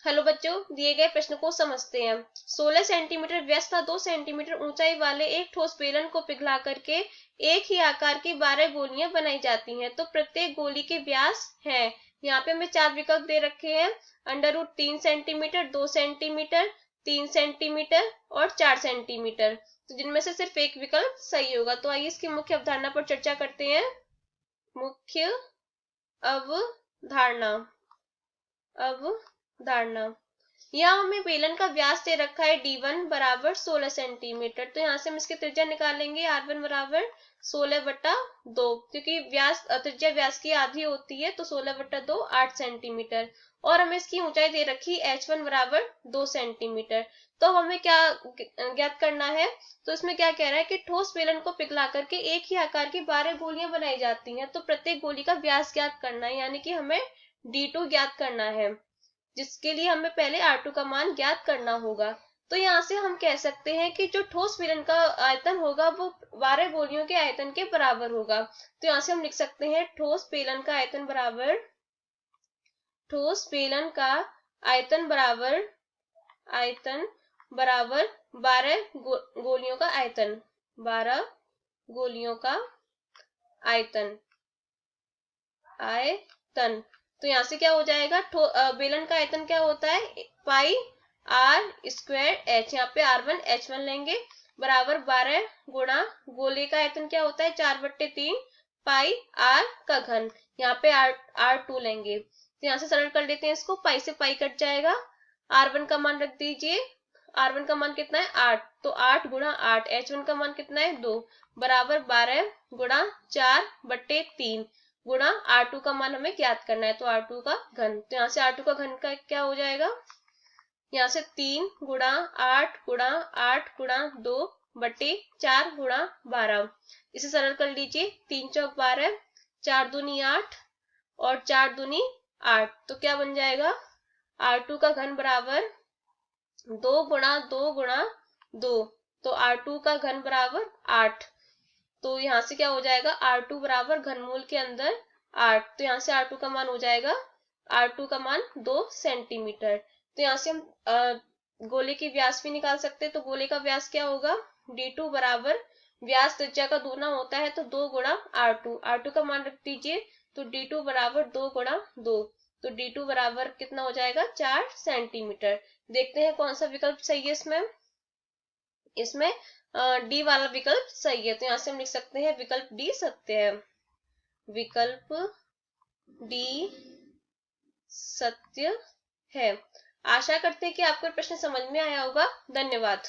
Hello बच्चों, दिए गए प्रश्न को समझते हैं। 16 सेंटीमीटर व्यास तथा 2 सेंटीमीटर ऊंचाई वाले एक ठोस बेलन को पिघला करके एक ही आकार की 12 गोलियां बनाई जाती हैं। तो प्रत्येक गोली के व्यास है। यहाँ पे हमें 4 विकल्प दे रखे हैं। Under root 3 centimetre, 2 centimetre, 3 centimetre और 4 सेंटीमीटर। तो जिनमें से सिर्फ एक विकल्प सही होगा। तो आइए इसकी मुख्य अवधारणा पर चर्चा करते हैं। मुख्य अवधारणा अवधारणा यहाँ हमें बेलन का व्यास दे रखा है D1 बराबर 16 सेंटीमीटर। तो यहाँ से हम इसकी त्रिज्या निकालेंगे R1 बराबर 16/2, क्योंकि व्यास त्रिज्या व्यास की आधी होती है। तो 16/2 8 सेंटीमीटर। और हमें इसकी ऊंचाई दे रखी H1 बराबर 2 सेंटीमीटर। तो हमें क्या ज्ञात करना है। तो इसमें क्या कह रहा है कि ठोस बेलन को पिघला करके एक ही आकार की 12 गोलियां बनाई जाती हैं। तो प्रत्येक गोली का व्यास ज्ञात करना है, यानी कि हमें D2 ज्ञात करना है, जिसके लिए हमें पहले R2 का मान ज्ञात करना होगा। तो यहाँ से हम कह सकते हैं कि जो ठोस बेलन का आयतन होगा वो 12 गोलियों के आयतन के बराबर होगा। तो यहाँ से हम लिख सकते हैं ठोस बेलन का आयतन बराबर 12 गोलियों का आयतन, 12 गोलियों का आयतन। तो यहाँ से क्या हो जाएगा, बेलन का आयतन क्या होता है, पाई आर स्क्वायर एच। यहाँ पे R1 H1 लेंगे बराबर 12 गुणा गोले का आयतन क्या होता है 4/3 पाई आर का घन। यहाँ पे R2 लेंगे। तो यहाँ से सरल कर लेते हैं इसको, पाई से पाई कट जाएगा। R1 का मान रख दीजिए। R1 का मान कितना है 8, तो 8 गुणा 8। H1 का मान कितना है 2 बराबर 12 गुणा 4/3 गुणा R2 का मान हमें ज्ञात करना है। तो R2 का घन, तो यहाँ से R2 का घन का क्या हो जाएगा, यहाँ से 3 गुणा 8 गुणा 8 गुणा 2/4 गुणा 12। इसे सरल कर लीजिए, 3 चौक 12, 4 दूनी 8 और 4 दूनी 8। तो क्या बन जाएगा, R2 का घन बराबर 2 गुणा 2 गुणा 2। तो R2 का घन बराबर 8। तो यहाँ से क्या हो जाएगा, R2 बराबर घनमूल के अंदर 8। तो यहाँ से R2 का मान हो जाएगा, R2 का मान 2 सेंटीमीटर। तो यहाँ से हम गोले की व्यास भी निकाल सकते हैं। तो गोले का व्यास क्या होगा, D2 बराबर व्यास त्रिज्या का दूना होता है, तो 2 गुणा R2 का मान रख दीजिए। तो D2 बराबर 2 गुणा 2। तो D2 बराबर कितना हो जाएगा, 4 सेंटीमीटर। देखते हैं कौन सा विकल्प सही है इसमें डी वाला विकल्प सही है। तो यहाँ से हम लिख सकते हैं विकल्प डी सत्य है। विकल्प डी सत्य है। आशा करते हैं कि आपको प्रश्न समझ में आया होगा। धन्यवाद।